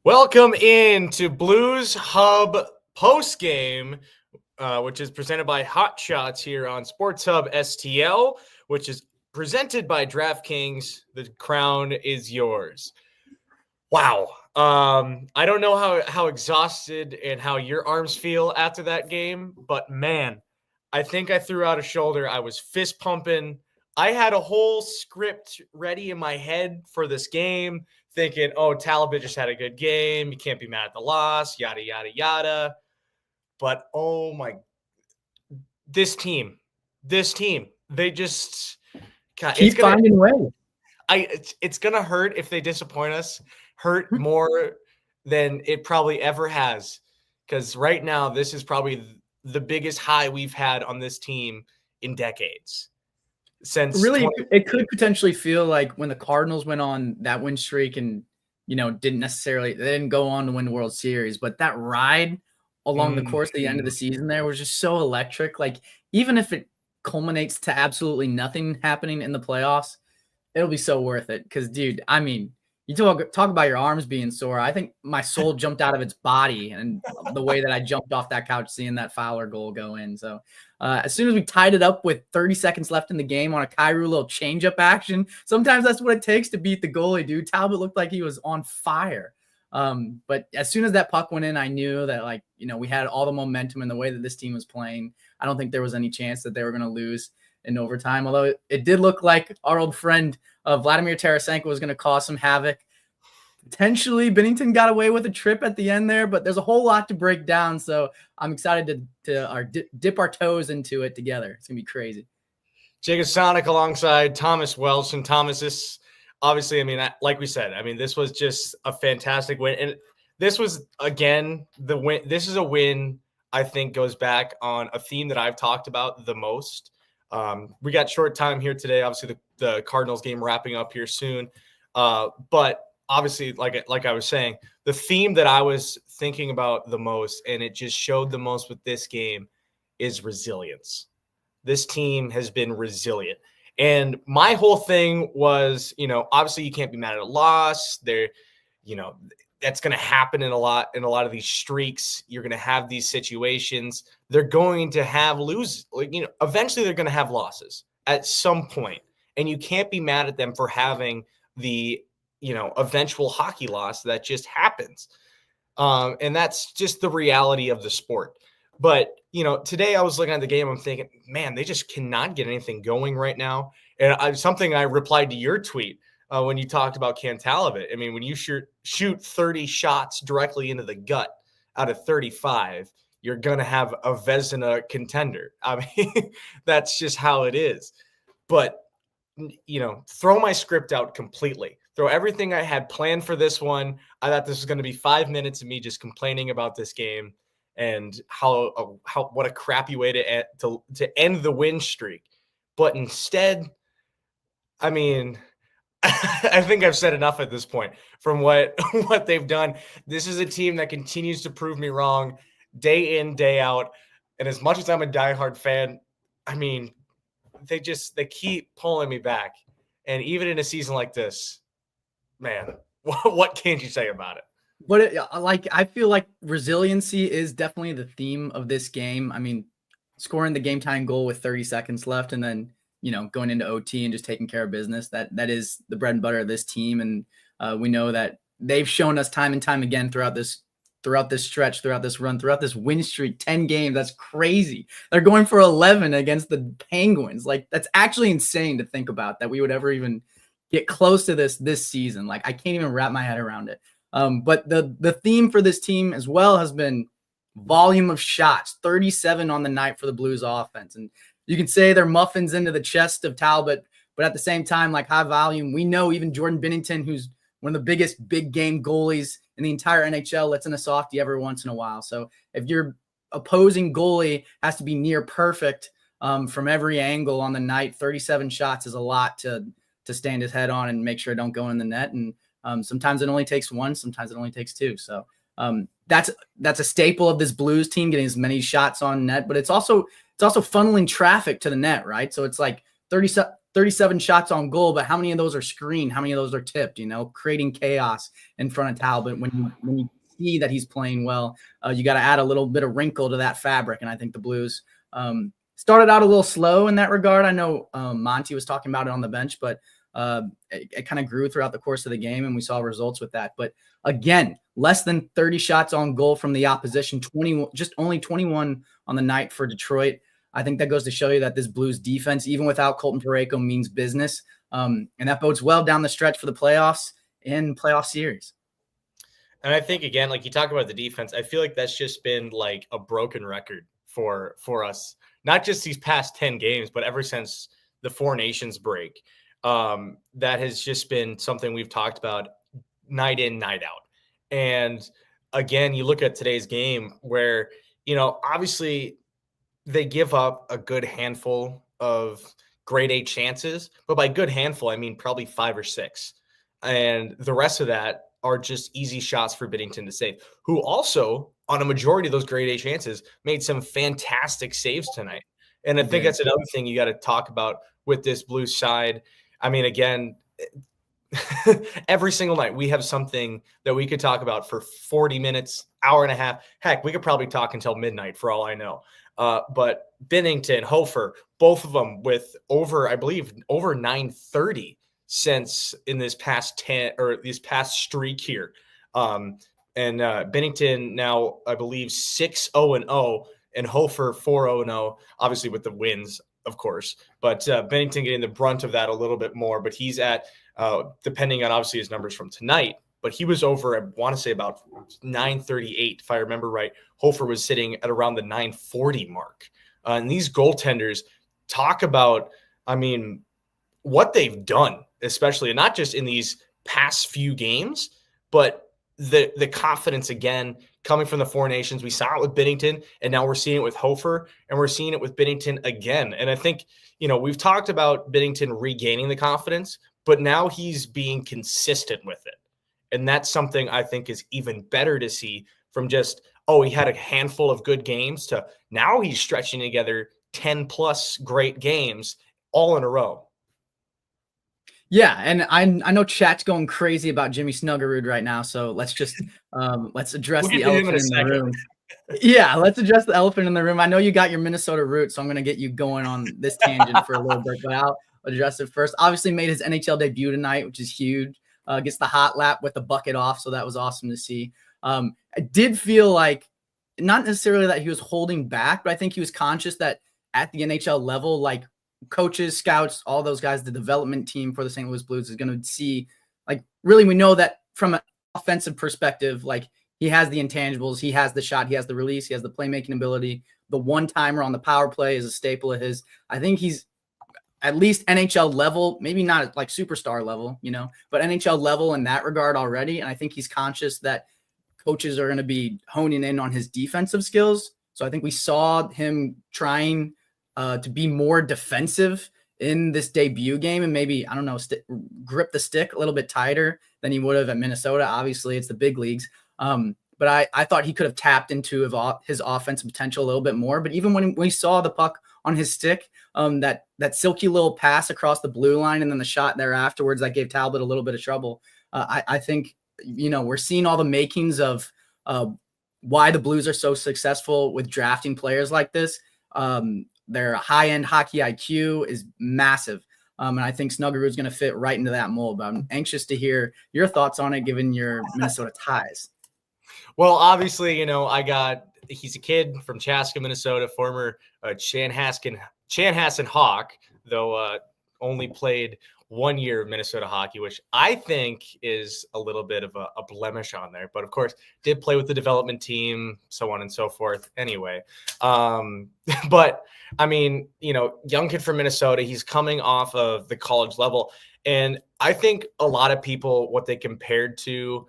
Welcome in to Blues Hub Postgame, which is presented by Hot Shots here on Sports Hub STL, which is presented by DraftKings. The crown is yours. Wow. I don't know how exhausted and how your arms feel after that game, but man, I think I threw out a shoulder. I was fist pumping. I had a whole script ready in my head for this game, thinking, oh, Talbot just had a good game. You can't be mad at the loss, yada, yada, yada. But, oh, my, this team, they just keep finding ways. It's going to hurt if they disappoint us, hurt more than it probably ever has. Because right now, this is probably the biggest high we've had on this team in decades. Since really, it could potentially feel like when the Cardinals went on that win streak and, they didn't go on to win the World Series, but that ride along the course of the end of the season there was just so electric. Like, even if it culminates to absolutely nothing happening in the playoffs, it'll be so worth it. Because, dude, I mean, you talk about your arms being sore. I think my soul jumped out of its body and the way that I jumped off that couch seeing that Fowler goal go in. So as soon as we tied it up with 30 seconds left in the game on a Kyrou little changeup action, sometimes that's what it takes to beat the goalie, dude. Talbot looked like he was on fire. But as soon as that puck went in, I knew that, we had all the momentum in the way that this team was playing. I don't think there was any chance that they were going to lose in overtime, although it did look like our old friend Vladimir Tarasenko was going to cause some havoc. Potentially, Binnington got away with a trip at the end there, but there's a whole lot to break down, so I'm excited to dip our toes into it together. It's going to be crazy. Jacob Stanoch alongside Thomas Welch, and Thomas, this obviously, like we said, this was just a fantastic win, and this was, again, the win. This is a win I think goes back on a theme that I've talked about the most. We got short time here today. Obviously, the Cardinals game wrapping up here soon. But obviously, like I was saying, the theme that I was thinking about the most, and it just showed the most with this game, is resilience. This team has been resilient. And my whole thing was, obviously you can't be mad at a loss. That's going to happen in a lot of these streaks. You're going to have these situations. They're going to have eventually they're going to have losses at some point. And you can't be mad at them for having the, eventual hockey loss that just happens. And that's just the reality of the sport. But, today I was looking at the game, I'm thinking, man, they just cannot get anything going right now. And something I replied to your tweet when you talked about Cam Talbot. When you shoot 30 shots directly into the gut out of 35, you're going to have a Vezina contender. That's just how it is. But, throw my script out completely. Throw everything I had planned for this one. I thought this was going to be 5 minutes of me just complaining about this game and how what a crappy way to end the win streak. But instead, I think I've said enough at this point from what they've done. This is a team that continues to prove me wrong day in, day out. And as much as I'm a diehard fan, they keep pulling me back. And even in a season like this, man, what can you say about it? But I feel like resiliency is definitely the theme of this game. Scoring the game time goal with 30 seconds left and then, going into OT and just taking care of business, that is the bread and butter of this team. And we know that they've shown us time and time again throughout this stretch, throughout this run, throughout this win streak, 10 games. That's crazy. They're going for 11 against the Penguins. That's actually insane to think about, that we would ever even get close to this season. I can't even wrap my head around it. But the theme for this team as well has been volume of shots, 37 on the night for the Blues offense. And you can say they're muffins into the chest of Talbot, but at the same time, high volume, we know even Jordan Binnington, who's one of the biggest big game goalies in the entire NHL, lets in a softie every once in a while. So if your opposing goalie has to be near perfect from every angle on the night, 37 shots is a lot to stand his head on and make sure it don't go in the net. And sometimes it only takes one, sometimes it only takes two. So that's a staple of this Blues team, getting as many shots on net, but it's also funneling traffic to the net, right? So it's 37 37 shots on goal, but how many of those are screened? How many of those are tipped, creating chaos in front of Talbot? When you see that he's playing well, you got to add a little bit of wrinkle to that fabric. And I think the Blues started out a little slow in that regard. I know Monty was talking about it on the bench, but it kind of grew throughout the course of the game, and we saw results with that. But again, less than 30 shots on goal from the opposition, just only 21 on the night for Detroit. I think that goes to show you that this Blues defense, even without Colton Parayko, means business. And that bodes well down the stretch for the playoffs and playoff series. And I think, again, like you talk about the defense, I feel like that's just been like a broken record for us, not just these past 10 games, but ever since the Four Nations break. That has just been something we've talked about night in, night out. And again, you look at today's game where, obviously they give up a good handful of grade A chances, but by good handful, I mean probably 5 or 6. And the rest of that are just easy shots for Binnington to save, who also, on a majority of those grade A chances, made some fantastic saves tonight. And I think that's another thing you got to talk about with this Blues side. I mean, again, every single night we have something that we could talk about for 40 minutes, hour and a half. Heck, we could probably talk until midnight for all I know. But Binnington, Hofer, both of them with over 930 since in this past 10 or this past streak here. And Binnington now, I believe, 6-0-0 and Hofer 4-0-0, obviously with the wins, of course. But Binnington getting the brunt of that a little bit more. But he's at, depending on obviously his numbers from tonight, but he was over, I want to say about 938, if I remember right. Hofer was sitting at around the 940 mark. And these goaltenders talk about, I mean, what they've done, especially, and not just in these past few games, but the confidence, again, coming from the Four Nations. We saw it with Binnington, and now we're seeing it with Hofer, and we're seeing it with Binnington again. And I think, we've talked about Binnington regaining the confidence, but now he's being consistent with it. And that's something I think is even better to see from just, he had a handful of good games to now he's stretching together 10 plus great games all in a row. Yeah, and I know chat's going crazy about Jimmy Snuggerud right now, so let's just let's address the elephant in the room. Yeah, let's address the elephant in the room. I know you got your Minnesota roots, so I'm going to get you going on this tangent for a little bit, but I'll address it first. Obviously made his NHL debut tonight, which is huge. Gets the hot lap with the bucket off, so that was awesome to see. I did feel like, not necessarily that he was holding back, but I think he was conscious that at the NHL level, like coaches, scouts, all those guys, the development team for the St. Louis Blues is going to see, like, really, we know that from an offensive perspective, like, he has the intangibles, he has the shot, he has the release, he has the playmaking ability. The one-timer on the power play is a staple of his. I think he's at least NHL level, maybe not like superstar level, but NHL level in that regard already. And I think he's conscious that coaches are going to be honing in on his defensive skills. So I think we saw him trying to be more defensive in this debut game and maybe, I don't know, grip the stick a little bit tighter than he would have at Minnesota. Obviously, it's the big leagues. But I thought he could have tapped into his offensive potential a little bit more. But even when we saw the puck on his stick, that silky little pass across the blue line and then the shot there afterwards that gave Talbot a little bit of trouble. I think, we're seeing all the makings of why the Blues are so successful with drafting players like this. Their high-end hockey IQ is massive. And I think Snuggerud is going to fit right into that mold. But I'm anxious to hear your thoughts on it, given your Minnesota ties. Well, obviously, he's a kid from Chaska, Minnesota, former Chanhassen Hawk, though only played 1 year of Minnesota hockey, which I think is a little bit of a blemish on there. But of course, did play with the development team, so on and so forth. Anyway, but I mean, young kid from Minnesota, he's coming off of the college level. And I think a lot of people, what they compared to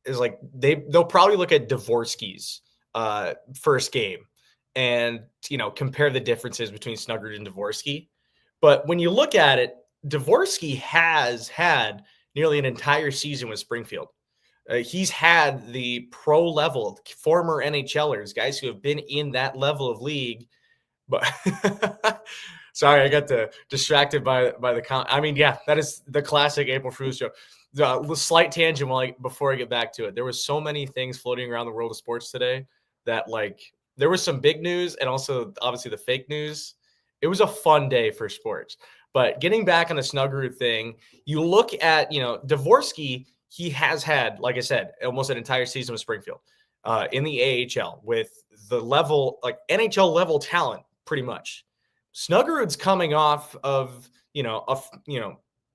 is like they'll probably look at Dvorsky's first game and, compare the differences between Snuggerud and Dvorsky. But when you look at it, Dvorsky has had nearly an entire season with Springfield. He's had the pro level, former NHLers, guys who have been in that level of league, but Sorry, I got distracted by the comment. I mean, yeah, that is the classic April Fool's joke. The slight tangent before I get back to it. There was so many things floating around the world of sports today that there was some big news and also obviously the fake news. It was a fun day for sports. But getting back on the Snuggerud thing, you look at, Dvorsky, he has had, like I said, almost an entire season with Springfield in the AHL with the level, like NHL level talent, pretty much. Snuggerud's coming off of,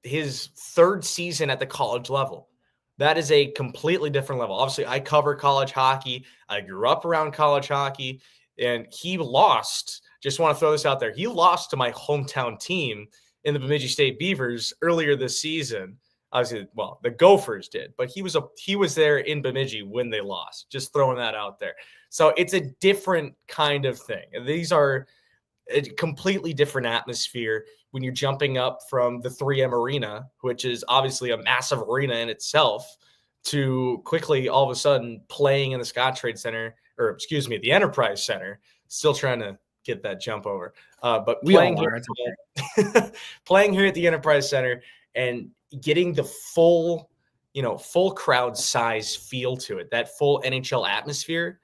his third season at the college level. That is a completely different level. Obviously, I cover college hockey. I grew up around college hockey, and he lost. Just want to throw this out there. He lost to my hometown team in the Bemidji State Beavers earlier this season. Obviously, well, the Gophers did, but he was there in Bemidji when they lost. Just throwing that out there. So it's a different kind of thing. These are a completely different atmosphere when you're jumping up from the 3M Arena, which is obviously a massive arena in itself, to quickly all of a sudden playing in the Scottrade Center, or excuse me, the Enterprise Center. Still trying to get that jump over. But playing here at the Enterprise Center and getting the full crowd size feel to it, that full NHL atmosphere,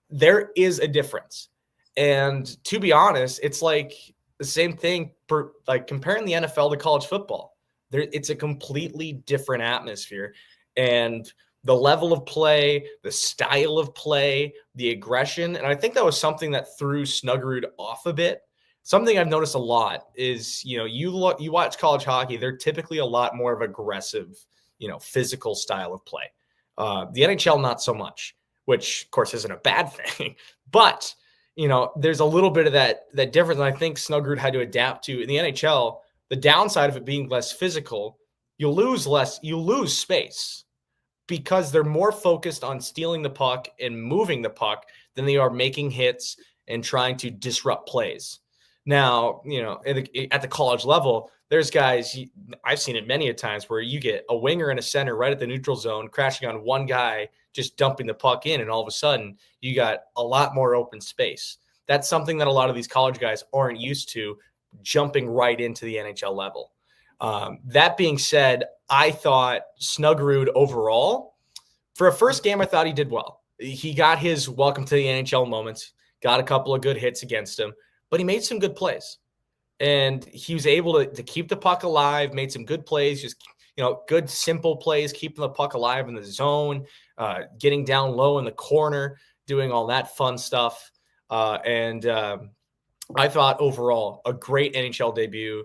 there is a difference. And to be honest, it's like the same thing for like comparing the NFL to college football. It's a completely different atmosphere. And the level of play, the style of play, the aggression. And I think that was something that threw Snuggerud off a bit. Something I've noticed a lot is, you watch college hockey, they're typically a lot more of aggressive, physical style of play. The NHL, not so much, which of course isn't a bad thing, but there's a little bit of that difference. And I think Snuggerud had to adapt to. In the NHL, the downside of it being less physical, you lose space because they're more focused on stealing the puck and moving the puck than they are making hits and trying to disrupt plays. Now, at the college level, there's guys, I've seen it many a times where you get a winger and a center right at the neutral zone, crashing on one guy, just dumping the puck in, and all of a sudden you got a lot more open space. That's something that a lot of these college guys aren't used to, jumping right into the NHL level. That being said, I thought Snuggerud overall, for a first game, I thought he did well. He got his welcome to the NHL moments, got a couple of good hits against him, but he made some good plays. And he was able to keep the puck alive, made some good plays, just, good simple plays, keeping the puck alive in the zone, getting down low in the corner, doing all that fun stuff. And I thought overall a great NHL debut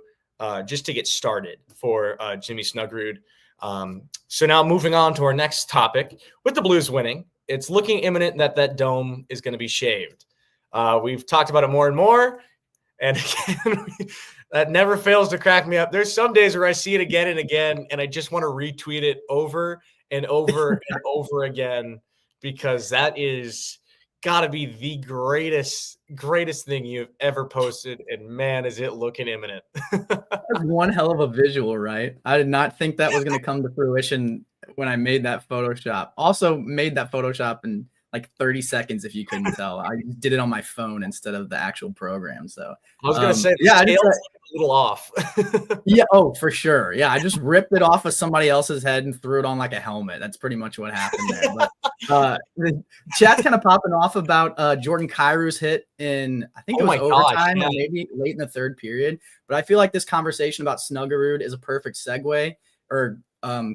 just to get started for Jimmy Snuggerud. So now moving on to our next topic, with the Blues winning, it's looking imminent that dome is going to be shaved. We've talked about it more and more. And again, that never fails to crack me up. There's some days where I see it again and again, and I just want to retweet it over and over and over again, because that is got to be the greatest thing you've ever posted. And man, is it looking imminent. That's one hell of a visual, right? I did not think that was going to come to fruition when I made that Photoshop. Also made that Photoshop in like 30 seconds, if you couldn't tell. I did it on my phone instead of the actual program. So I was going to say, yeah, a little off. Yeah, oh, for sure. Yeah, I just ripped it off of somebody else's head and threw it on like a helmet. That's pretty much what happened there. But the chat's kind of popping off about Jordan Kyrou's hit in, I think it was overtime, or maybe late in the third period. But I feel like this conversation about Snuggerud is a perfect segue, or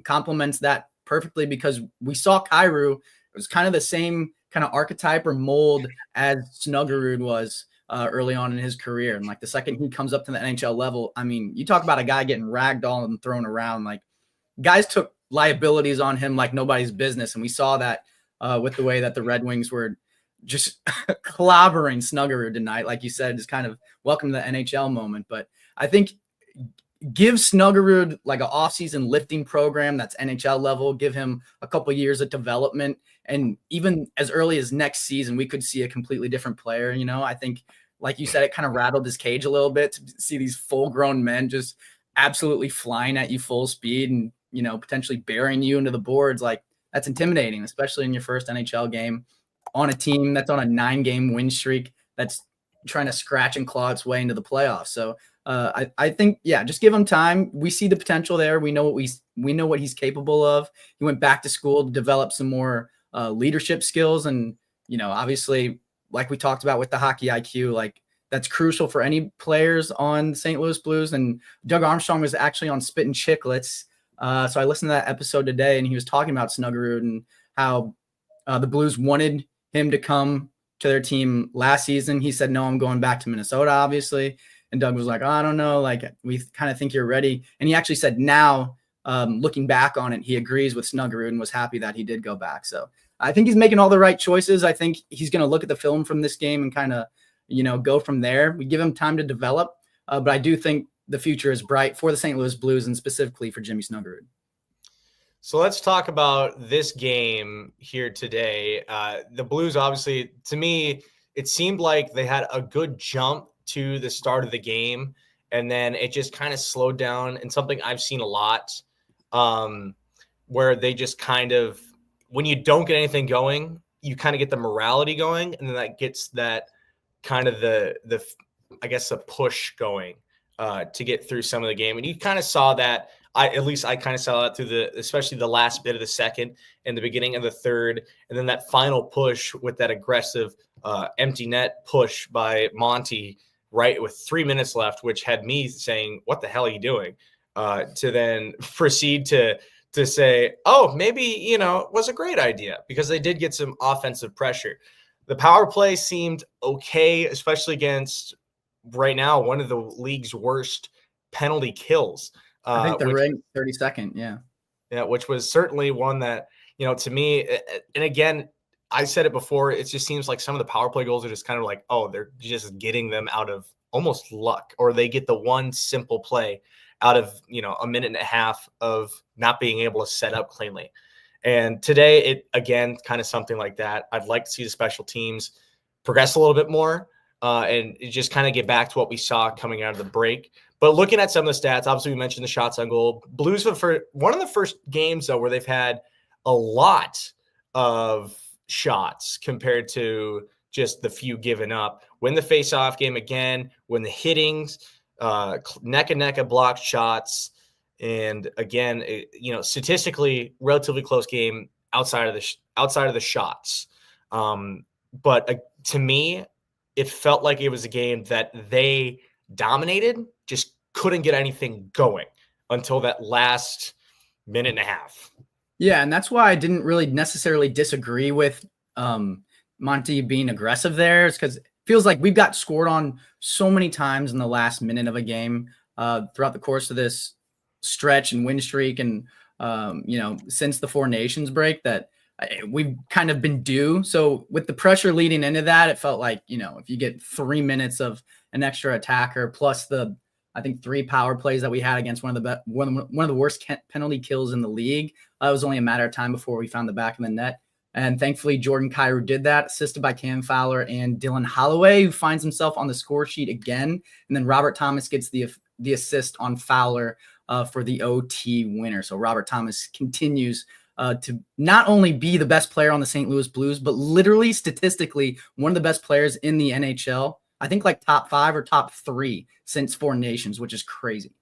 complements that perfectly, because we saw Kyrou. It was kind of the same kind of archetype or mold as Snuggerud was early on in his career. And like the second he comes up to the NHL level, I mean, you talk about a guy getting ragdolled and thrown around. Like, guys took liabilities on him like nobody's business. And we saw that with the way that the Red Wings were just clobbering Snuggerud tonight. Like you said, just kind of welcome to the NHL moment. But I think give Snuggerud like an offseason lifting program that's NHL level, give him a couple of years of development. And even as early as next season, we could see a completely different player. I think, like you said, it kind of rattled his cage a little bit to see these full-grown men just absolutely flying at you full speed and, potentially burying you into the boards. Like, that's intimidating, especially in your first NHL game on a team that's on a 9-game win streak that's trying to scratch and claw its way into the playoffs. So I think, yeah, just give him time. We see the potential there. We know what he's capable of. He went back to school to develop some more leadership skills, and obviously, like we talked about with the hockey IQ, like that's crucial for any players on the St. Louis Blues. And Doug Armstrong was actually on Spittin' Chicklets, so I listened to that episode today, and he was talking about Snuggerud and how the Blues wanted him to come to their team last season. He said, "No, I'm going back to Minnesota," obviously. And Doug was like, "Oh, I don't know. Like, we kind of think you're ready." And he actually said now, looking back on it, he agrees with Snuggerud and was happy that he did go back. So I think he's making all the right choices. I think he's going to look at the film from this game and kind of, go from there. We give him time to develop. But I do think the future is bright for the St. Louis Blues and specifically for Jimmy Snuggerud. So let's talk about this game here today. The Blues, obviously, to me, it seemed like they had a good jump to the start of the game, and then it just kind of slowed down. And something I've seen a lot, where they just kind of, when you don't get anything going, you kind of get the morality going, and then that gets that kind of the I guess the push going to get through some of the game. And you kind of saw that. I kind of saw that through especially the last bit of the second and the beginning of the third, and then that final push with that aggressive empty net push by Monty right with 3 minutes left, which had me saying, "What the hell are you doing?" To then proceed to say, "Oh, maybe it was a great idea," because they did get some offensive pressure. The power play seemed okay, especially against right now one of the league's worst penalty kills. I think they're ranked 32nd. Yeah. Yeah. Which was certainly one that, to me, and again, I said it before, it just seems like some of the power play goals are just kind of like, oh, they're just getting them out of almost luck, or they get the one simple play out of, a minute and a half of not being able to set up cleanly. And today, it, again, kind of something like that. I'd like to see the special teams progress a little bit more and just kind of get back to what we saw coming out of the break. But looking at some of the stats, obviously we mentioned the shots on goal. Blues for one of the first games, though, where they've had a lot of shots compared to just the few given up. Win the face-off game again, win the hittings, neck and neck of blocked shots. And again, statistically, relatively close game outside of the shots. But to me, it felt like it was a game that they dominated, just couldn't get anything going until that last minute and a half. Yeah, and that's why I didn't really necessarily disagree with Monty being aggressive there, is because it feels like we've got scored on so many times in the last minute of a game throughout the course of this stretch and win streak, and since the Four Nations break, that we've kind of been due. So with the pressure leading into that, it felt like, if you get 3 minutes of an extra attacker plus the, I think, 3 power plays that we had against one of the worst penalty kills in the league, it was only a matter of time before we found the back of the net. And thankfully, Jordan Kyrou did that, assisted by Cam Fowler and Dylan Holloway, who finds himself on the score sheet again. And then Robert Thomas gets the assist on Fowler for the OT winner. So Robert Thomas continues to not only be the best player on the St. Louis Blues, but literally statistically one of the best players in the NHL. I think like top 5 or top 3 since Four Nations, which is crazy.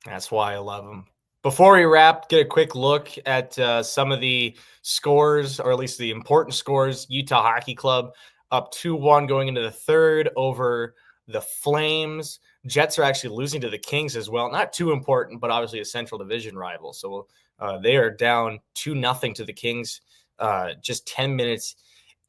That's why I love him. Before we wrap, get a quick look at some of the scores, or at least the important scores. Utah Hockey Club up 2-1 going into the third over the Flames. Jets are actually losing to the Kings as well. Not too important, but obviously a Central Division rival. So they are down 2-0 to the Kings just 10 minutes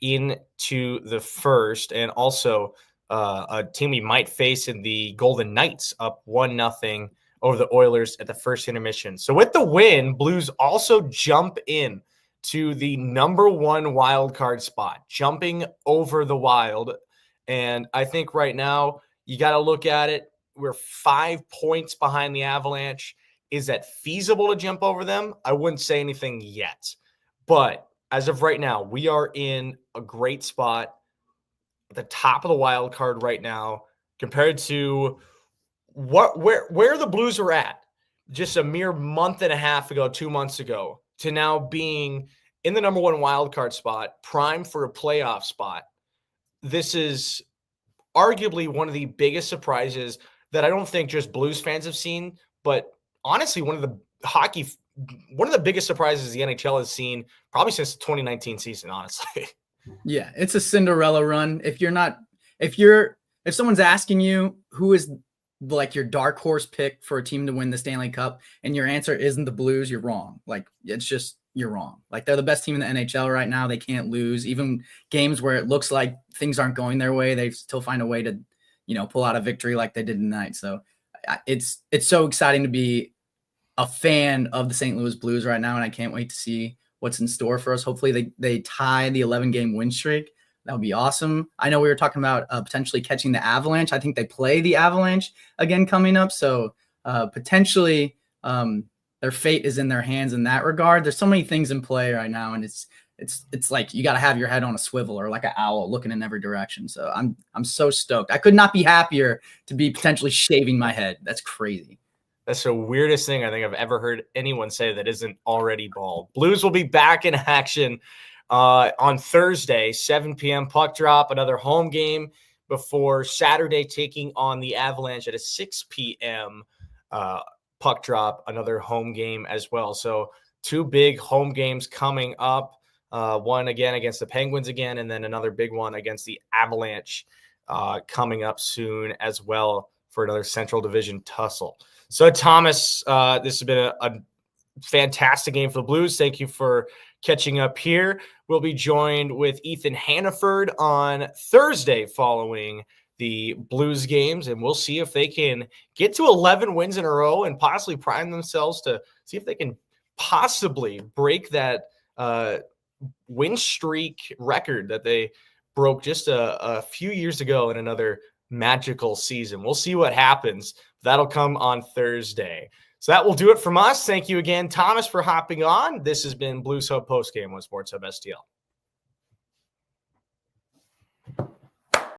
into the first. And also a team we might face in the Golden Knights up 1-0 over the Oilers at the first intermission. So with the win, Blues also jump in to the number 1 wild card spot, jumping over the Wild. And I think right now you got to look at it. We're 5 points behind the Avalanche. Is that feasible to jump over them? I wouldn't say anything yet. But as of right now, we are in a great spot at the top of the wild card right now compared to where the Blues were at just a mere month and a half ago, 2 months ago, to now being in the number 1 wild card spot, prime for a playoff spot. This is arguably one of the biggest surprises, that I don't think just Blues fans have seen, but honestly, one of the biggest surprises the NHL has seen probably since the 2019 season, honestly. Yeah, it's a Cinderella run. If someone's asking you who is like your dark horse pick for a team to win the Stanley Cup and your answer isn't the Blues, you're wrong. Like, it's just, you're wrong. Like, they're the best team in the NHL right now. They can't lose. Even games where it looks like things aren't going their way, they still find a way to, pull out a victory like they did tonight. So it's so exciting to be a fan of the St. Louis Blues right now, and I can't wait to see what's in store for us. Hopefully they tie the 11-game win streak. That would be awesome. I know we were talking about potentially catching the Avalanche. I think they play the Avalanche again coming up. So potentially their fate is in their hands in that regard. There's so many things in play right now, and it's like you got to have your head on a swivel or like an owl looking in every direction. So I'm so stoked. I could not be happier to be potentially shaving my head. That's crazy. That's the weirdest thing I think I've ever heard anyone say that isn't already bald. Blues will be back in action on Thursday, 7 p.m. puck drop, another home game before Saturday taking on the Avalanche at a 6 p.m. Puck drop, another home game as well. So 2 big home games coming up, one again against the Penguins again, and then another big one against the Avalanche coming up soon as well for another Central Division tussle. So, Thomas, this has been a fantastic game for the Blues. Thank you for catching up here. We'll be joined with Ethan Hannaford on Thursday following the Blues games, and we'll see if they can get to 11 wins in a row and possibly prime themselves to see if they can possibly break that win streak record that they broke just a few years ago in another magical season. We'll see what happens. That'll come on Thursday. So that will do it from us. Thank you again, Thomas, for hopping on. This has been Blues Hub Postgame on Sports Hub STL.